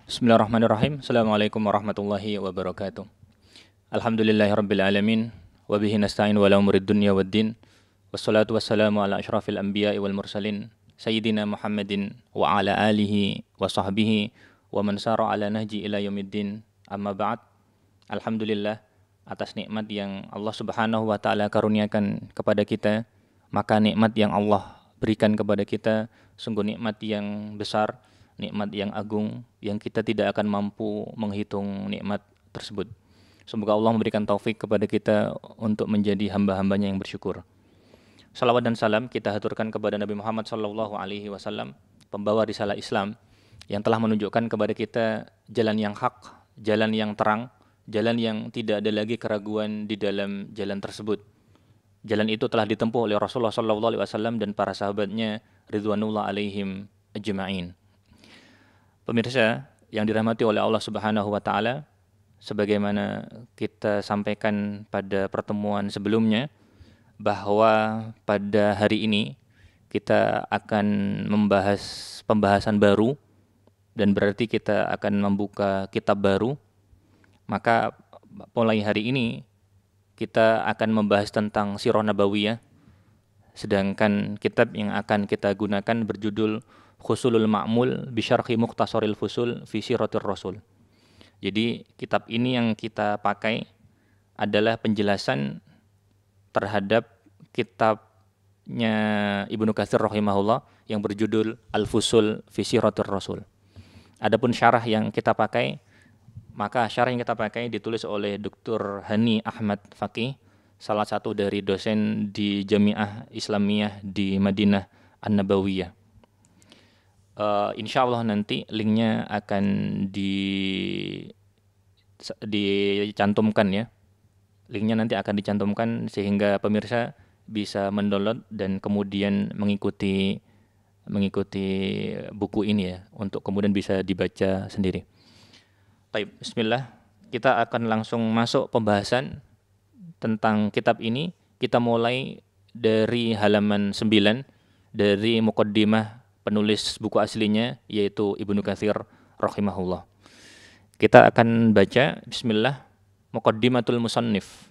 Bismillahirrahmanirrahim. Assalamualaikum warahmatullahi wabarakatuh. Alhamdulillahirabbil alamin wa bihi nasta'in wa la umurid dunya waddin. Wassalatu wassalamu ala asyrafil anbiya'i wal mursalin sayyidina Muhammadin wa ala alihi wa sahbihi wa man sara ala nahji ila yaumiddin. Amma ba'd. Alhamdulillah atas nikmat yang Allah Subhanahu wa taala karuniakan kepada kita, maka nikmat yang Allah berikan kepada kita sungguh nikmat yang besar, nikmat yang agung yang kita tidak akan mampu menghitung nikmat tersebut. Semoga Allah memberikan taufik kepada kita untuk menjadi hamba-hambanya yang bersyukur. Salawat dan salam kita haturkan kepada Nabi Muhammad sallallahu alaihi wasallam, pembawa risalah Islam yang telah menunjukkan kepada kita jalan yang hak, jalan yang terang, jalan yang tidak ada lagi keraguan di dalam jalan tersebut. Jalan itu telah ditempuh oleh Rasulullah sallallahu alaihi wasallam dan para sahabatnya ridwanullah alaihim ajma'in. Pemirsa yang dirahmati oleh Allah Subhanahu wa taala, sebagaimana kita sampaikan pada pertemuan sebelumnya bahwa pada hari ini kita akan membahas pembahasan baru dan berarti kita akan membuka kitab baru. Maka mulai hari ini kita akan membahas tentang Sirah Nabawiyah, sedangkan kitab yang akan kita gunakan berjudul Husulul Ma'mul bi Syarhi Mukhtasaril Fusul fi Siratir Rasul. Jadi kitab ini yang kita pakai adalah penjelasan terhadap kitabnya Ibnu Katsir rahimahullah yang berjudul Al-Fusul fi Siratir Rasul. Adapun syarah yang kita pakai, maka syarah yang kita pakai ditulis oleh Dr. Hani Ahmad Faqih, salah satu dari dosen di Jami'ah Islamiyah di Madinah An-Nabawiyah. Insya Allah nanti linknya akan dicantumkan ya. Linknya nanti akan dicantumkan sehingga pemirsa bisa mendownload dan kemudian mengikuti buku ini ya, untuk kemudian bisa dibaca sendiri. Baik, bismillah. Kita akan langsung masuk pembahasan tentang kitab ini. Kita mulai dari halaman 9 dari muqaddimah penulis buku aslinya, yaitu Ibnu Katsir rahimahullah. Kita akan baca, bismillah, muqaddimatul musannif.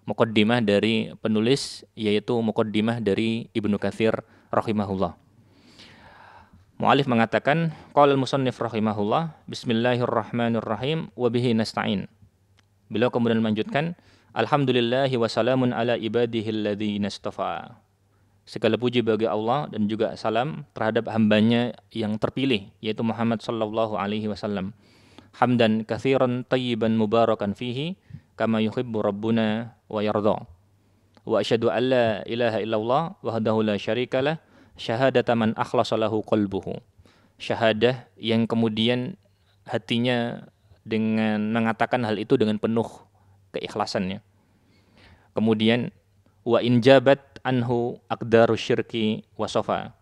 Muqaddimah dari penulis, yaitu muqaddimah dari Ibnu Katsir rahimahullah. Mu'alif mengatakan, qala al-musannif rahimahullah, bismillahirrahmanirrahim, wa bihi nasta'in. Beliau kemudian melanjutkan, alhamdulillahi wa salamun ala ibadihi alladhina istafa. Segala puji bagi Allah dan juga salam terhadap hambanya yang terpilih, yaitu Muhammad sallallahu alaihi wasallam. Hamdan katsiran tayyiban mubarakan fihi kama yuhibbu rabbuna wa yarda. Wa asyhadu an la ilaha illallah wahdahu la syarikalah syahadata man akhlasa lahu qalbuhu. Syahadah yang kemudian hatinya dengan mengatakan hal itu dengan penuh keikhlasannya. Kemudian wa injabat anhu aqdaru syirki wasofa,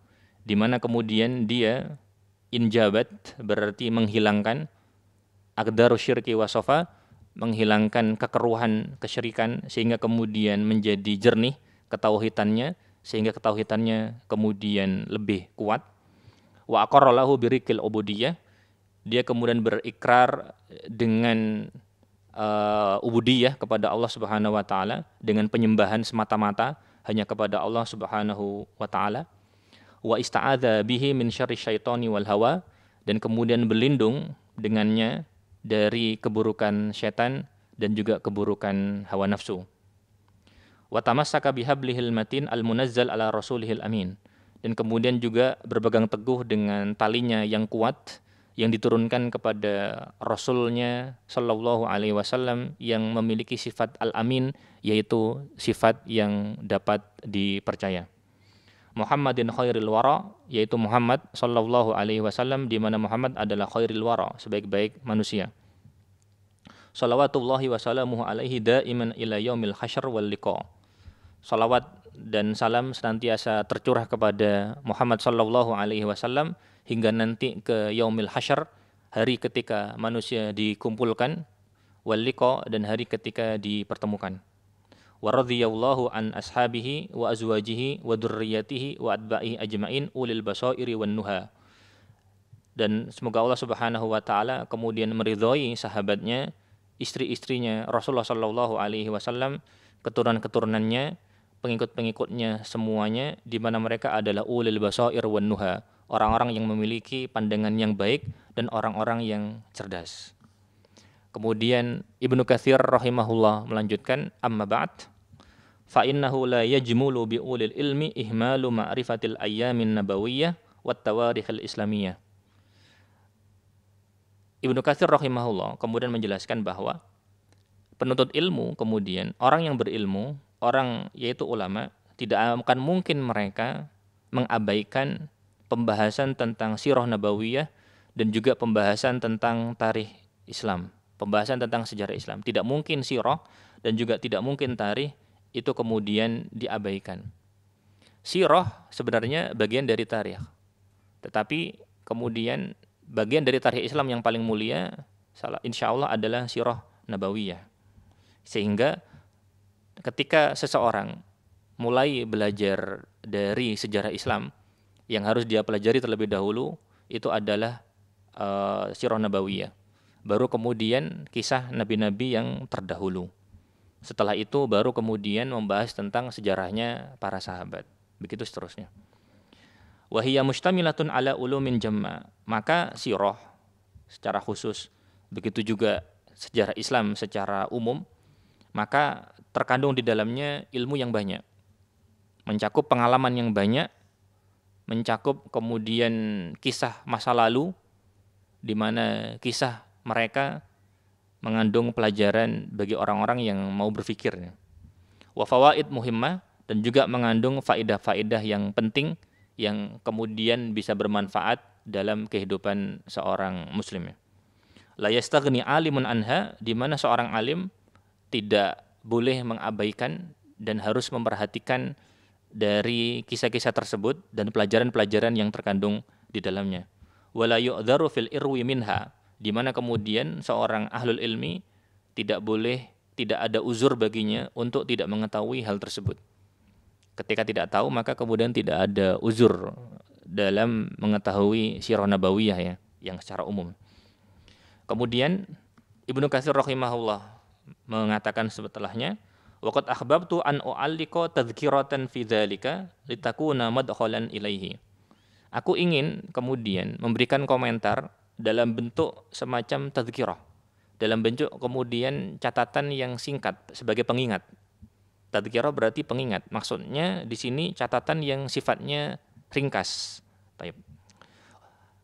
di mana kemudian dia injabat berarti menghilangkan, aqdaru syirki wasofa menghilangkan kekeruhan kesyirikan sehingga kemudian menjadi jernih ketauhidannya, sehingga ketauhidannya kemudian lebih kuat. Wa aqarra lahu birikil ubudiyah, dia kemudian berikrar dengan ubudiyah kepada Allah Subhanahu wa taala, dengan penyembahan semata-mata hanya kepada Allah Subhanahu wa taala. Wa ista'adza bihi min syarri syaitani wal hawa, dan kemudian berlindung dengannya dari keburukan syaitan dan juga keburukan hawa nafsu. Wa tamassaka bihablihil matin al munazzal ala rasulihil amin, dan kemudian juga berpegang teguh dengan talinya yang kuat yang diturunkan kepada Rasulnya sallallahu alaihi wasallam yang memiliki sifat al-amin, yaitu sifat yang dapat dipercaya. Muhammadin khairil wara, yaitu Muhammad sallallahu alaihi wasallam, di mana Muhammad adalah khairil wara, sebaik-baik manusia. Salawatullahi wa salamuhu alaihi daiman ila yaumil hasyr wal liqa. Salawat dan salam senantiasa tercurah kepada Muhammad sallallahu alaihi wasallam hingga nanti ke yaumil hasyr, hari ketika manusia dikumpulkan, wal liqa, dan hari ketika dipertemukan. Wa radhiyallahu an ashabihi wa azwajihi wa dzurriyyatihi wa atba'ihi ajma'in ulil basairi wan nuha. dan semoga Allah Subhanahu wa taala kemudian meridhoi sahabatnya, istri-istrinya Rasulullah sallallahu alaihi wasallam, keturunan-keturunannya, pengikut-pengikutnya semuanya, di mana mereka adalah ulil basair wan nuha, orang-orang yang memiliki pandangan yang baik dan orang-orang yang cerdas. Kemudian Ibnu Katsir rahimahullah melanjutkan, amma ba'd fa innahu la yajmulu bi ulil ilmi ihmalu ma'rifatil ayyamin nabawiyyah wat tawarikhil islamiyah. Ibnu Katsir rahimahullah kemudian menjelaskan bahwa penuntut ilmu, kemudian orang yang berilmu, orang yaitu ulama, tidak akan mungkin mereka mengabaikan pembahasan tentang sirah nabawiyah dan juga pembahasan tentang tarikh Islam, pembahasan tentang sejarah Islam. Tidak mungkin sirah dan juga tidak mungkin tarikh itu kemudian diabaikan. Sirah sebenarnya bagian dari tarikh, tetapi kemudian bagian dari tarikh Islam yang paling mulia insya Allah adalah sirah nabawiyah. Sehingga ketika seseorang mulai belajar dari sejarah Islam, yang harus dia pelajari terlebih dahulu itu adalah sirah nabawiyah. Baru kemudian kisah nabi-nabi yang terdahulu. Setelah itu baru kemudian membahas tentang sejarahnya para sahabat. Begitu seterusnya. Wahiyya mustamilatun ala ulumin jamma. Maka sirah secara khusus, begitu juga sejarah Islam secara umum, maka terkandung di dalamnya ilmu yang banyak, mencakup pengalaman yang banyak, mencakup kemudian kisah masa lalu, di mana kisah mereka mengandung pelajaran bagi orang-orang yang mau berpikir. Wa fawaid muhimmah, dan juga mengandung faedah-faedah yang penting yang kemudian bisa bermanfaat dalam kehidupan seorang muslim. La yastaghni alimun anha, di mana seorang alim tidak boleh mengabaikan dan harus memperhatikan dari kisah-kisah tersebut dan pelajaran-pelajaran yang terkandung di dalamnya. Wala yu'dharu fil irwi minha, di mana kemudian seorang ahlul ilmi tidak ada uzur baginya untuk tidak mengetahui hal tersebut. Ketika tidak tahu, maka kemudian tidak ada uzur dalam mengetahui sirah nabawiyah ya, yang secara umum. Kemudian Ibnu Katsir rahimahullah mengatakan setelahnya, waqad akhbabtu an u'alliqa tadhkiratan fi dzalika litakuna madkhalan ilaihi. Aku ingin kemudian memberikan komentar dalam bentuk semacam tadhkirah, dalam bentuk kemudian catatan yang singkat sebagai pengingat. Tadhkirah berarti pengingat. Maksudnya di sini catatan yang sifatnya ringkas. Baik.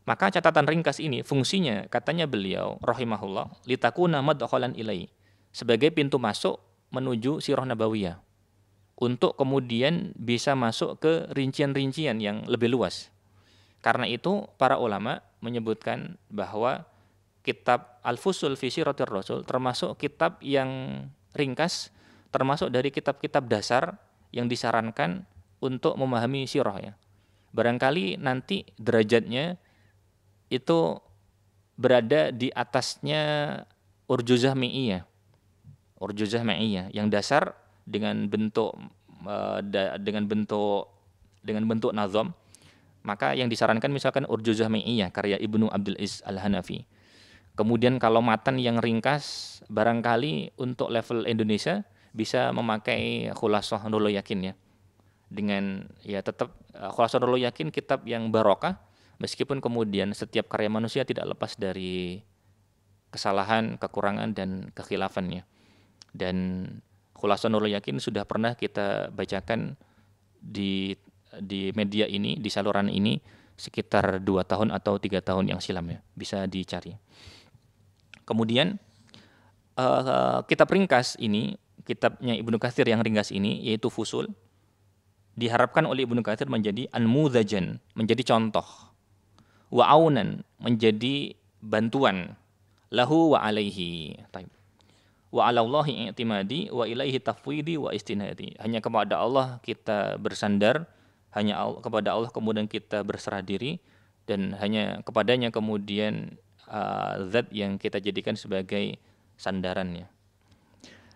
Maka catatan ringkas ini fungsinya, katanya beliau rahimahullah, litakuna madkhalan ilai, sebagai pintu masuk menuju sirah nabawiyah, untuk kemudian bisa masuk ke rincian-rincian yang lebih luas. Karena itu para ulama menyebutkan bahwa kitab Al-Fusul fi Siratir Rasul termasuk kitab yang ringkas, termasuk dari kitab-kitab dasar yang disarankan untuk memahami sirah ya. Barangkali nanti derajatnya itu berada di atasnya urjuzah mi'iyah. Urjuzah mi'iyah yang dasar dengan bentuk nazam. Maka yang disarankan misalkan urjuzah mi'iyah karya Ibnu Abdul Aziz Al-Hanafi. Kemudian kalau matan yang ringkas, barangkali untuk level Indonesia bisa memakai Khulasah Nurul Yakin ya. Dengan ya tetap Khulasah Nurul Yakin kitab yang barokah, meskipun kemudian setiap karya manusia tidak lepas dari kesalahan, kekurangan dan kekhilafannya. Dan Khulasah Nurul Yakin sudah pernah kita bacakan di media ini, di saluran ini sekitar 2 tahun atau 3 tahun yang silam ya, bisa dicari. Kemudian kitab ringkas ini, kitabnya Ibnu Katsir yang ringkas ini, yaitu Fusul, diharapkan oleh Ibnu Katsir menjadi anmudzajan, menjadi contoh, wa aunan, menjadi bantuan, lahu wa alaihi. Wa 'alallahi i'timadi wa ilaihi tafwidi wa istinadi. Hanya kepada Allah kita bersandar, hanya kepada Allah kemudian kita berserah diri, dan hanya kepadanya kemudian zat yang kita jadikan sebagai sandarannya.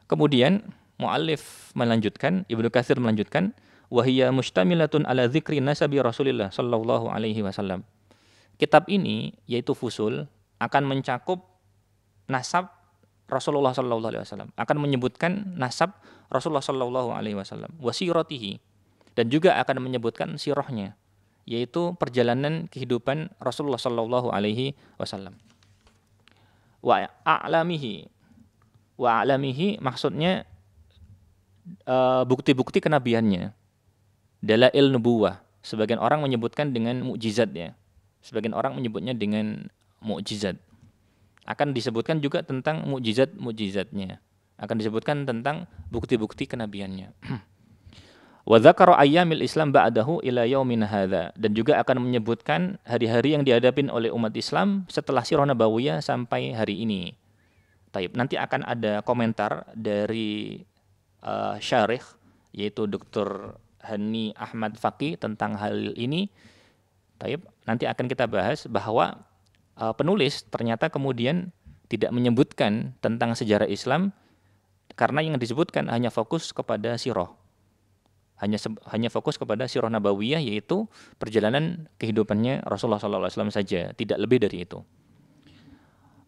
Kemudian muallif melanjutkan, Ibnu Katsir melanjutkan, wa hiya mustamilatun ala dzikri nasabi Rasulillah sallallahu alaihi wasallam. kitab ini yaitu Fusul akan mencakup nasab Rasulullah sallallahu alaihi wasallam, akan menyebutkan nasab Rasulullah sallallahu alaihi wasallam, wasiratihi, dan juga akan menyebutkan sirahnya, yaitu perjalanan kehidupan Rasulullah sallallahu alaihi wasallam. Wa a'lamihi. Wa a'lamihi maksudnya bukti-bukti kenabiannya. Dalail nubuwah. Sebagian orang menyebutkan dengan mukjizat ya. Sebagian orang menyebutnya dengan mukjizat. Akan disebutkan juga tentang mukjizat-mukjizatnya. Akan disebutkan tentang bukti-bukti kenabiannya. Wa dzakara ayyamil Islam ba'dahu ila yaumina hadza, dan juga akan menyebutkan hari-hari yang dihadapin oleh umat Islam setelah sirah nabawiyah sampai hari ini. Taib, nanti akan ada komentar dari syarikh yaitu Dr. Hani Ahmad Faqih tentang hal ini. Taib, nanti akan kita bahas bahwa penulis ternyata kemudian tidak menyebutkan tentang sejarah Islam karena yang disebutkan hanya fokus kepada sirah. Hanya fokus kepada sirah nabawiyah, yaitu perjalanan kehidupannya Rasulullah SAW saja, tidak lebih dari itu.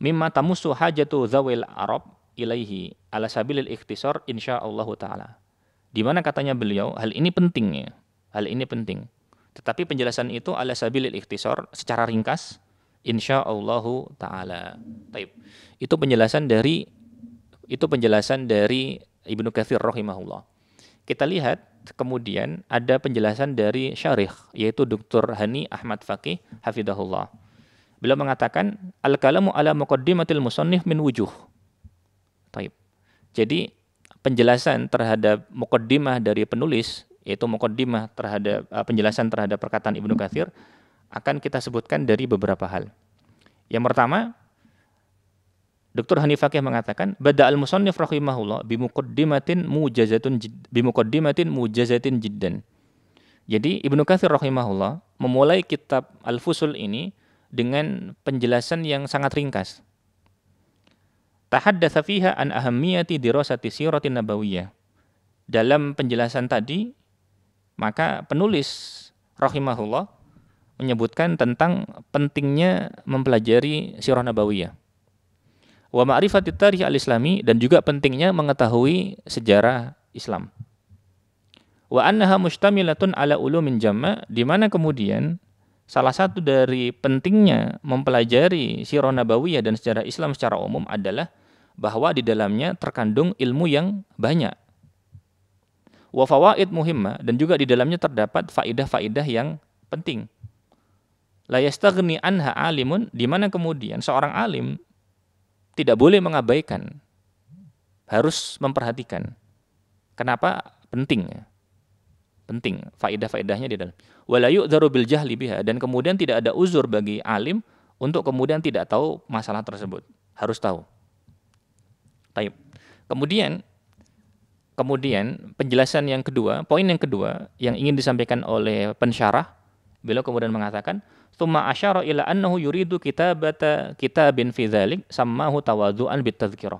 Mimma tamussu hajatu zawil arab ilaihi ala sabilil ikhtisar insyaallah taala. Di mana katanya beliau hal ini penting ya. Hal ini penting. Tetapi penjelasan itu ala sabilil ikhtisar secara ringkas insyaallah taala. Taib. Itu penjelasan dari Ibnu Katsir rahimahullah. Kita lihat kemudian ada penjelasan dari syarikh yaitu Dr. Hani Ahmad Faqih hafizahullah. Beliau mengatakan al-kalamu ala muqaddimatil musannif min wujuh. Taib. Jadi penjelasan terhadap muqaddimah dari penulis, yaitu muqaddimah terhadap penjelasan terhadap perkataan Ibnu Katsir, akan kita sebutkan dari beberapa hal. Yang pertama, Dr. Hani Faqih mengatakan bada'al musannif rahimahullah bimuqaddimatin mujazatin jiddan. Jadi Ibnu Katsir rahimahullah memulai kitab Al-Fusul ini dengan penjelasan yang sangat ringkas. Tahaddatsa fiha an ahammiyati dirasati siratin nabawiyah. Dalam penjelasan tadi, maka penulis rahimahullah menyebutkan tentang pentingnya mempelajari sirah nabawiyah. Wa ma'rifatit tarikh al-islami, dan juga pentingnya mengetahui sejarah Islam. Wa annaha mustamilatun ala ulumin jamma, di mana kemudian salah satu dari pentingnya mempelajari sirah nabawiyah dan sejarah Islam secara umum adalah bahwa di dalamnya terkandung ilmu yang banyak. Wa fawaid muhimmah, dan juga di dalamnya terdapat faidah-faidah yang penting. La yastaghni anha alimun, di mana kemudian seorang alim tidak boleh mengabaikan, harus memperhatikan. Kenapa? Penting. Penting faidah-faidahnya di dalam. Wala yu'dzaru bil jahli biha, dan kemudian tidak ada uzur bagi alim untuk kemudian tidak tahu masalah tersebut. Harus tahu. Taib. Kemudian penjelasan yang kedua, poin yang kedua yang ingin disampaikan oleh pensyarah, beliau kemudian mengatakan tsumma asyara ila annahu yuridu kitabata kitabin fi dzalik sammahu tawadhu'an bitadhkirah.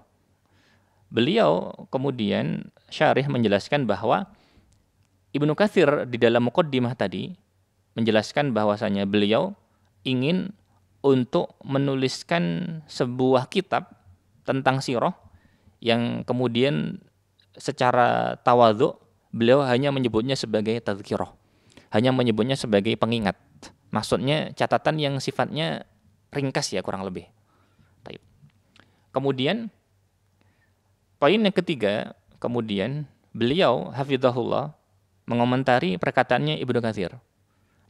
Beliau kemudian syarih menjelaskan bahwa Ibnu Katsir di dalam muqaddimah tadi menjelaskan bahwasanya beliau ingin untuk menuliskan sebuah kitab tentang sirah yang kemudian secara tawadhu beliau hanya menyebutnya sebagai tadhkirah, hanya menyebutnya sebagai pengingat. Maksudnya catatan yang sifatnya ringkas ya, kurang lebih. Kemudian poin yang ketiga, kemudian beliau hafizahullah mengomentari perkataannya Ibnu Katsir.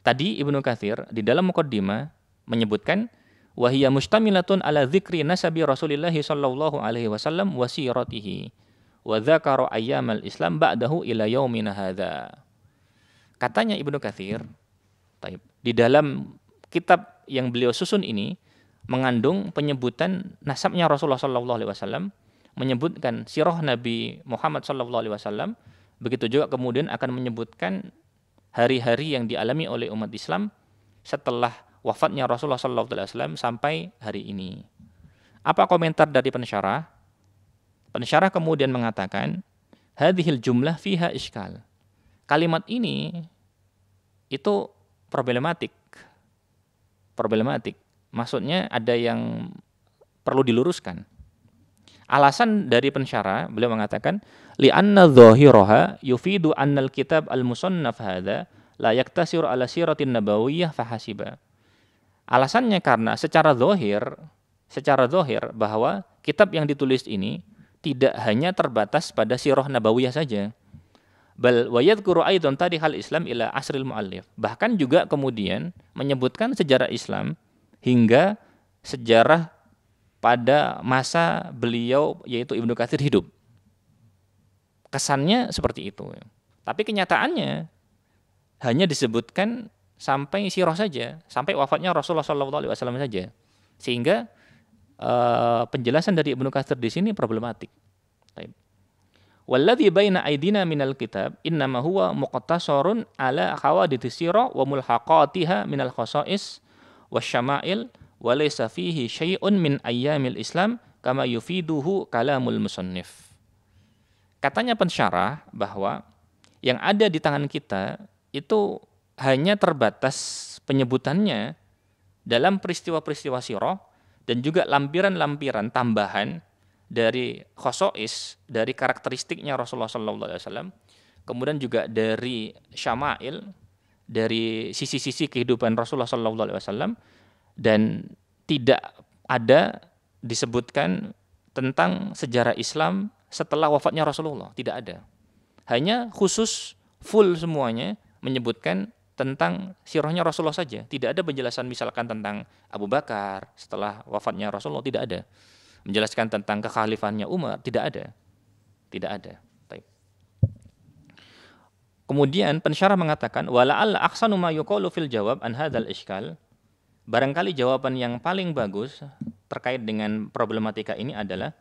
Tadi Ibnu Katsir di dalam muqaddimah menyebutkan wa hiya mustamilatun ala dzikri nasabi Rasulillah sallallahu alaihi wasallam wa siratihi wa dzakara ayyamal Islam ba'dahu ila yaumina hadza. Katanya Ibnu Katsir, di dalam kitab yang beliau susun ini mengandung penyebutan nasabnya Rasulullah sallallahu alaihi wasallam, menyebutkan sirah Nabi Muhammad sallallahu alaihi wasallam, begitu juga kemudian akan menyebutkan hari-hari yang dialami oleh umat Islam setelah wafatnya Rasulullah sallallahu alaihi wasallam sampai hari ini. Apa komentar dari pensyarah? Pensyarah kemudian mengatakan, hadhil jumlah fiha iskal. Kalimat ini itu problematik. problematik. Maksudnya ada yang perlu diluruskan. Alasan dari pensyarah, beliau mengatakan li'anna dhahiraha yufidu annal kitab al-musannaf hadza la yaktasir ala siratin nabawiyyah fahasiba. Alasannya karena secara zahir bahwa kitab yang ditulis ini tidak hanya terbatas pada sirah nabawiyah saja. Bal wa yadhkuru aidan tarihal Islam ila asril muallif. Bahkan juga kemudian menyebutkan sejarah Islam hingga sejarah pada masa beliau yaitu Ibnu Katsir hidup. Kesannya seperti itu. Tapi kenyataannya hanya disebutkan sampai sirah saja, sampai wafatnya Rasulullah SAW saja. Sehingga penjelasan dari Ibnu Katsir di sini problematik. Baik. Walladzi baina aidina minal kitab innama huwa muqtasarun ala hawadits sirah wa mulhaqatiha minal khasa'is wasyama'il wa laysa fihi syai'un min ayyamil Islam kama yufiduhu kalamul musannif. Katanya pensyarah bahwa yang ada di tangan kita itu hanya terbatas penyebutannya dalam peristiwa-peristiwa sirah dan juga lampiran-lampiran tambahan dari khosois, dari karakteristiknya Rasulullah SAW, kemudian juga dari syama'il, dari sisi-sisi kehidupan Rasulullah SAW, dan tidak ada disebutkan tentang sejarah Islam setelah wafatnya Rasulullah, tidak ada. Hanya khusus full semuanya menyebutkan tentang sirahnya Rasulullah saja. Tidak ada penjelasan misalkan tentang Abu Bakar setelah wafatnya Rasulullah, tidak ada. Menjelaskan tentang kekhalifannya Umar, tidak ada. Tidak ada. Baik. Kemudian pensyarah mengatakan wala'alla ahsanu ma yuqalu fil jawab an hadzal iskal. Barangkali jawaban yang paling bagus terkait dengan problematika ini adalah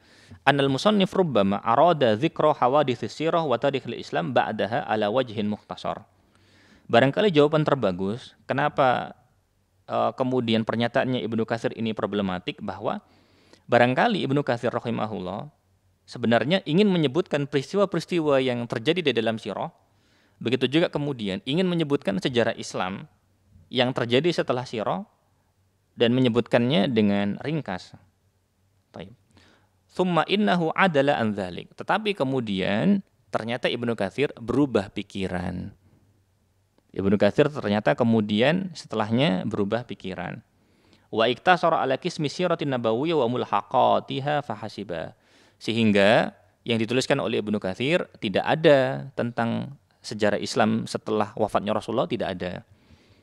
annal musannif rubbama arada dzikra hawadits sirah wa tarikhil Islam ba'daha ala wajhin mukhtasar. Barangkali jawaban terbagus kenapa kemudian pernyataannya Ibnu Katsir ini problematik, bahwa barangkali Ibnu Katsir rahimahullah sebenarnya ingin menyebutkan peristiwa-peristiwa yang terjadi di dalam sirah, begitu juga kemudian ingin menyebutkan sejarah Islam yang terjadi setelah sirah dan menyebutkannya dengan ringkas. Baik. Tsumma innahu adala an dzalik. Tetapi kemudian ternyata Ibnu Katsir berubah pikiran. Ibnu Katsir ternyata kemudian setelahnya berubah pikiran. Wa iktasara ala qismi siratin nabawiyyah wa mulhaqatiha fahasiba. Sehingga yang dituliskan oleh Ibnu Katsir tidak ada tentang sejarah Islam setelah wafatnya Rasulullah, tidak ada.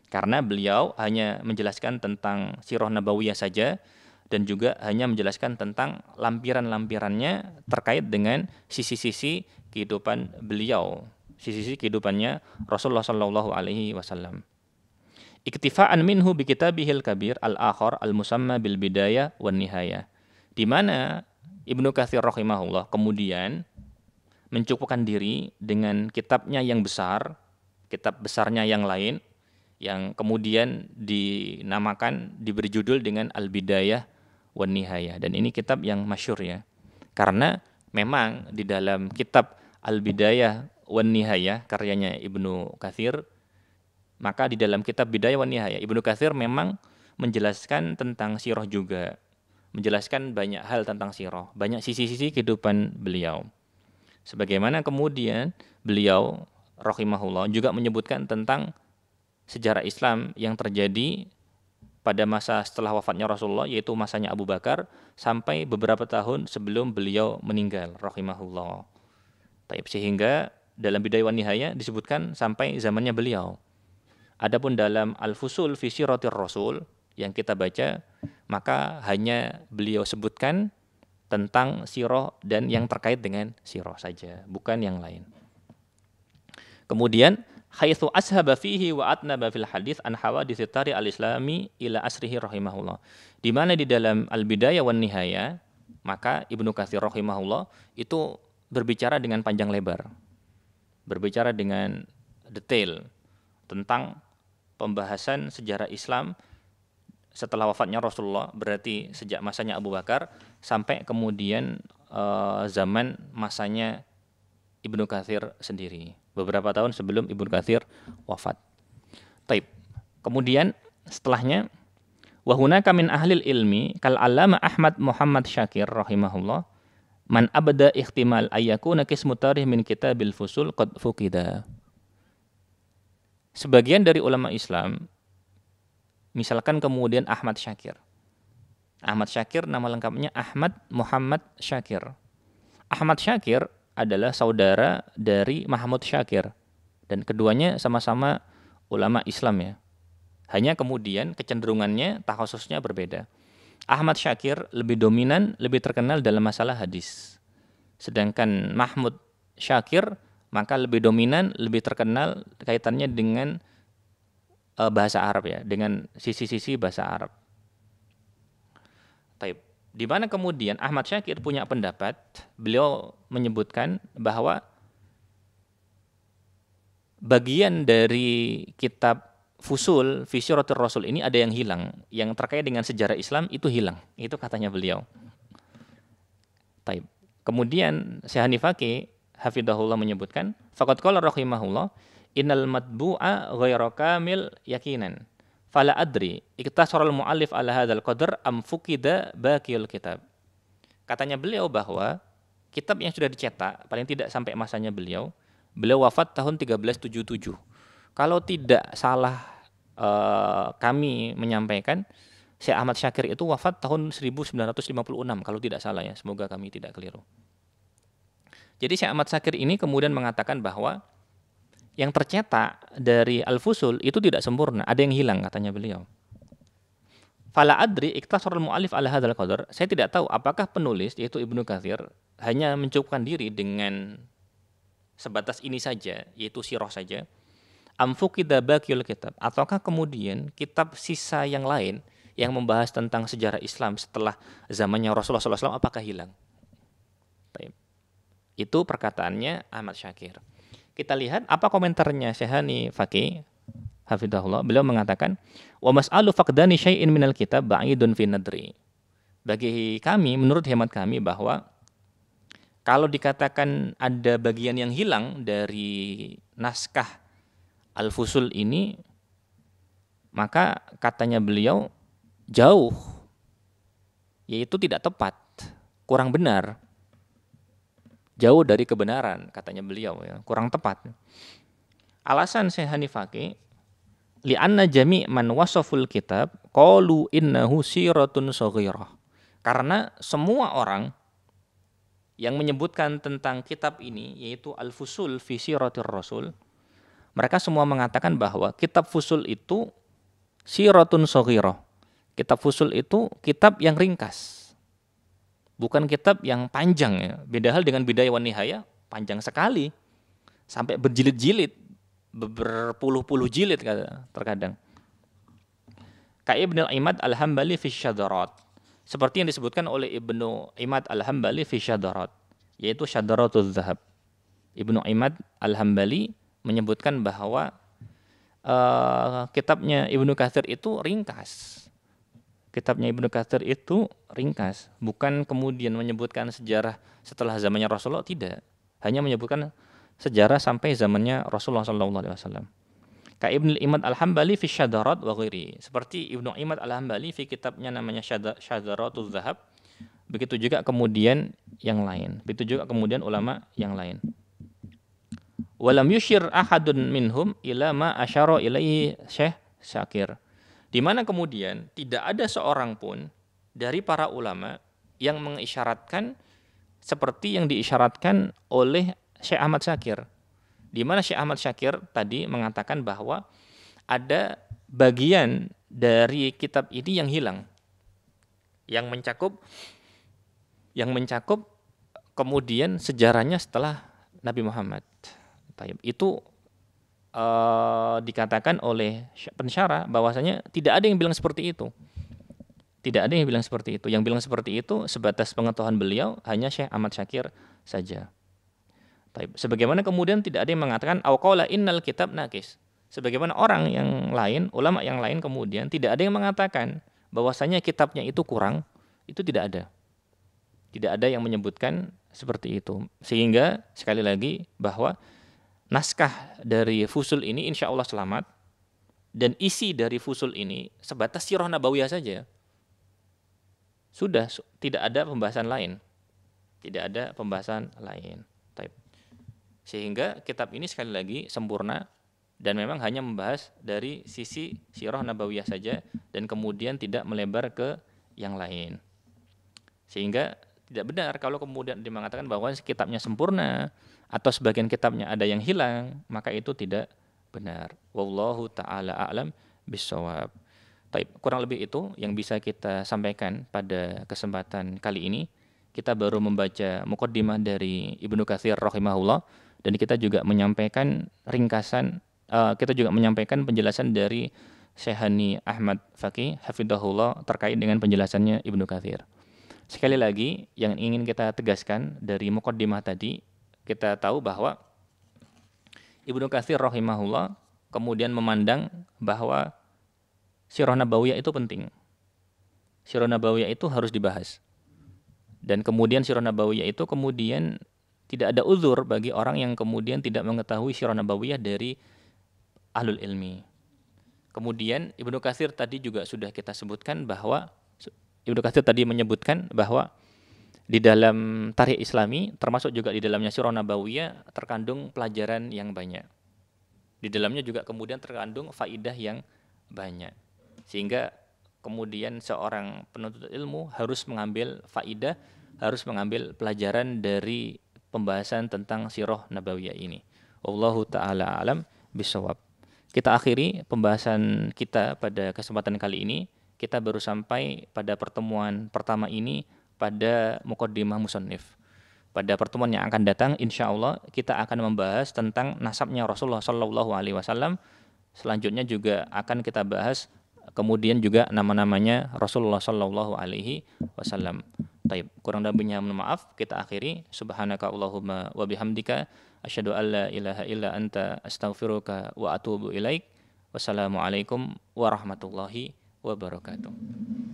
Karena beliau hanya menjelaskan tentang sirah nabawiyah saja dan juga hanya menjelaskan tentang lampiran-lampirannya terkait dengan sisi-sisi kehidupan beliau, sisi-sisi kehidupannya Rasulullah sallallahu alaihi wasallam. Iktifa'an minhu bi kitabihil kabir al-akhar al-musamma bil bidayah wan nihayah. Di mana Ibnu Katsir rahimahullah kemudian mencukupkan diri dengan kitabnya yang besar, kitab besarnya yang lain, yang kemudian dinamakan, diberi judul dengan Al-Bidayah wan Nihayah. Dan ini kitab yang masyhur ya. Karena memang di dalam kitab Al-Bidayah wan Nihayah karyanya Ibnu Katsir, maka di dalam kitab Bidayah wan Nihayah Ibnu Katsir memang menjelaskan tentang sirah juga, menjelaskan banyak hal tentang sirah, banyak sisi-sisi kehidupan beliau. Sebagaimana kemudian beliau rahimahullah juga menyebutkan tentang sejarah Islam yang terjadi pada masa setelah wafatnya Rasulullah, yaitu masanya Abu Bakar sampai beberapa tahun sebelum beliau meninggal rahimahullah. Sehingga dalam Bidayah wan Nihayah disebutkan sampai zamannya beliau. Adapun dalam Al-Fusul fi Siratir Rasul yang kita baca, maka hanya beliau sebutkan tentang sirah dan yang terkait dengan sirah saja, bukan yang lain. Kemudian haitsu ashaba fihi wa atnaba fil hadits an hawadits tari al-islami ila asrihi rahimahullah. Di mana di dalam Al-Bidayah wan Nihayah, maka Ibnu Katsir rahimahullah itu berbicara dengan panjang lebar. Berbicara dengan detail tentang pembahasan sejarah Islam setelah wafatnya Rasulullah, berarti sejak masanya Abu Bakar sampai kemudian zaman masanya Ibnu Katsir sendiri, beberapa tahun sebelum Ibnu Katsir wafat. Kemudian setelahnya Wa hunaka min ahlil ilmi kal Allama Ahmad Muhammad Syakir rahimahullah man abada ihtimal ayyakuna qismu tarikh min kitabil fusul qad fuqida. Sebagian dari ulama Islam, misalkan kemudian Ahmad Syakir. Ahmad Syakir nama lengkapnya Ahmad Muhammad Syakir. Ahmad Syakir adalah saudara dari Mahmud Syakir dan keduanya sama-sama ulama Islam ya. Hanya kemudian kecenderungannya, takhasusnya berbeda. Ahmad Syakir lebih dominan, lebih terkenal dalam masalah hadis. Sedangkan Mahmud Syakir maka lebih dominan, lebih terkenal kaitannya dengan bahasa Arab ya, dengan sisi-sisi bahasa Arab. Taib. Di mana kemudian Ahmad Syakir punya pendapat, beliau menyebutkan bahwa bagian dari kitab Fusul fi Siratul Rasul ini ada yang hilang, yang terkait dengan sejarah Islam itu hilang. Itu katanya beliau. Taib. Kemudian Syekh Hanifaki hafidhahullah menyebutkan, faqad qala rahimahullah, innal matbu'a ghairu kamil yakinan. Fala adri iktasara al-muallif ala hadzal qadar am fuqida baqiyul kitab. Katanya beliau bahwa kitab yang sudah dicetak paling tidak sampai masanya beliau wafat tahun 1377. Kalau tidak salah kami menyampaikan, Syekh Ahmad Syakir itu wafat tahun 1956 kalau tidak salah ya, semoga kami tidak keliru. Jadi Syekh Ahmad Syakir ini kemudian mengatakan bahwa yang tercetak dari Al-Fusul itu tidak sempurna, ada yang hilang katanya beliau. Fala adri iktasar al-mu'allif ala hadzal qadar. Saya tidak tahu apakah penulis yaitu Ibnu Katsir hanya mencukupkan diri dengan sebatas ini saja, yaitu sirah saja. Amfuqida baqiyul kitab, ataukah kemudian kitab sisa yang lain yang membahas tentang sejarah Islam setelah zamannya Rasulullah SAW apakah hilang? Itu perkataannya Ahmad Syakir. Kita lihat apa komentarnya Syekh Hanifaki hafidhahullah. Beliau mengatakan, wa mas'alu faqdani syai'in minal kitab ba'idun fi nadri. Bagi kami, menurut hemat kami, bahwa kalau dikatakan ada bagian yang hilang dari naskah Al-Fusul ini, maka katanya beliau jauh, yaitu tidak tepat, kurang benar, jauh dari kebenaran, katanya beliau ya, kurang tepat. Alasan Syekh Hanifaki, li'anna jami' man wasaful kitab qalu innahu siratun shaghirah. Karena semua orang yang menyebutkan tentang kitab ini, yaitu Al-Fusul fi Siratir Rasul, mereka semua mengatakan bahwa kitab Fusul itu siratun shaghirah. Kitab Fusul itu kitab yang ringkas. Bukan kitab yang panjang ya. Beda hal dengan Bidayah wan Nihayah, panjang sekali. Sampai berjilid-jilid, berpuluh-puluh jilid terkadang. Ka Ibnu Imad Al-Hambali fi Syadarat. Seperti yang disebutkan oleh Ibnu Imad Al-Hambali fi Syadarat, yaitu Syadaratuz Zahab. Ibnu Imad Al-Hambali menyebutkan bahwa kitabnya Ibnu Katsir itu ringkas. Kitabnya Ibnu Katsir itu ringkas, bukan kemudian menyebutkan sejarah setelah zamannya Rasulullah, tidak. Hanya menyebutkan sejarah sampai zamannya Rasulullah SAW. Ka Ibnu Imad Al-Hambali fi Syadarat wa ghairi. Seperti Ibnu Imad Al-Hambali fi kitabnya namanya Syadaratuz Zahab. Begitu juga kemudian yang lain. Begitu juga kemudian ulama yang lain. Walam yushir ahadun minhum ila ma asyara ilaihi Syekh Syakir. Di mana kemudian tidak ada seorang pun dari para ulama yang mengisyaratkan seperti yang diisyaratkan oleh Syekh Ahmad Syakir. Di mana Syekh Ahmad Syakir tadi mengatakan bahwa ada bagian dari kitab ini yang hilang, yang mencakup kemudian sejarahnya setelah Nabi Muhammad. Itu dikatakan oleh pensyarah bahwasanya tidak ada yang bilang seperti itu. Tidak ada yang bilang seperti itu. Yang bilang seperti itu sebatas pengetahuan beliau hanya Syekh Ahmad Syakir saja. Sebagaimana kemudian tidak ada yang mengatakan auqala innal kitab naqis. Sebagaimana orang yang lain, ulama yang lain kemudian tidak ada yang mengatakan bahwasanya kitabnya itu kurang, itu tidak ada. Tidak ada yang menyebutkan seperti itu. Sehingga sekali lagi bahwa naskah dari Fusul ini insya Allah selamat dan isi dari fusul ini sebatas sirah nabawiyah saja. Sudah, tidak ada pembahasan lain. Tidak ada pembahasan lain. Sehingga kitab ini sekali lagi sempurna dan memang hanya membahas dari sisi sirah nabawiyah saja dan kemudian tidak melebar ke yang lain. Sehingga tidak benar kalau kemudian mengatakan bahwa kitabnya sempurna atau sebagian kitabnya ada yang hilang, maka itu tidak benar. Wallahu taala a'lam bissawab. Baik, kurang lebih itu yang bisa kita sampaikan pada kesempatan kali ini. Kita baru membaca muqaddimah dari Ibnu Katsir rahimahullah dan kita juga menyampaikan ringkasan, kita juga menyampaikan penjelasan dari Syekhani Ahmad Faqih hafidhahullah terkait dengan penjelasannya Ibnu Katsir. Sekali lagi yang ingin kita tegaskan dari muqaddimah tadi, kita tahu bahwa Ibnu Katsir rahimahullah kemudian memandang bahwa sirah nabawiyah itu penting. Sirah nabawiyah itu harus dibahas. Dan kemudian sirah nabawiyah itu kemudian tidak ada uzur bagi orang yang kemudian tidak mengetahui sirah nabawiyah dari ahlul ilmi. Kemudian Ibnu Katsir tadi juga sudah kita sebutkan bahwa Ibnu Katsir tadi menyebutkan bahwa di dalam tarikh Islami termasuk juga di dalamnya sirah nabawiyah terkandung pelajaran yang banyak. Di dalamnya juga kemudian terkandung faidah yang banyak. Sehingga kemudian seorang penuntut ilmu harus mengambil faidah, harus mengambil pelajaran dari pembahasan tentang sirah nabawiyah ini. Wallahu taala alam bisawab. Kita akhiri pembahasan kita pada kesempatan kali ini. Kita baru sampai pada pertemuan pertama ini pada muqaddimah musannif. Pada pertemuan yang akan datang insyaallah kita akan membahas tentang nasabnya Rasulullah sallallahu alaihi wasallam. Selanjutnya juga akan kita bahas kemudian juga nama-namanya Rasulullah sallallahu alaihi wasallam. Taib, kurang lebihnya mohon maaf, kita akhiri. Subhanaka Allahumma wa bihamdika asyhadu an la ilaha illa anta astaghfiruka wa atubu ilaik. Wassalamualaikum warahmatullahi wabarakatuh.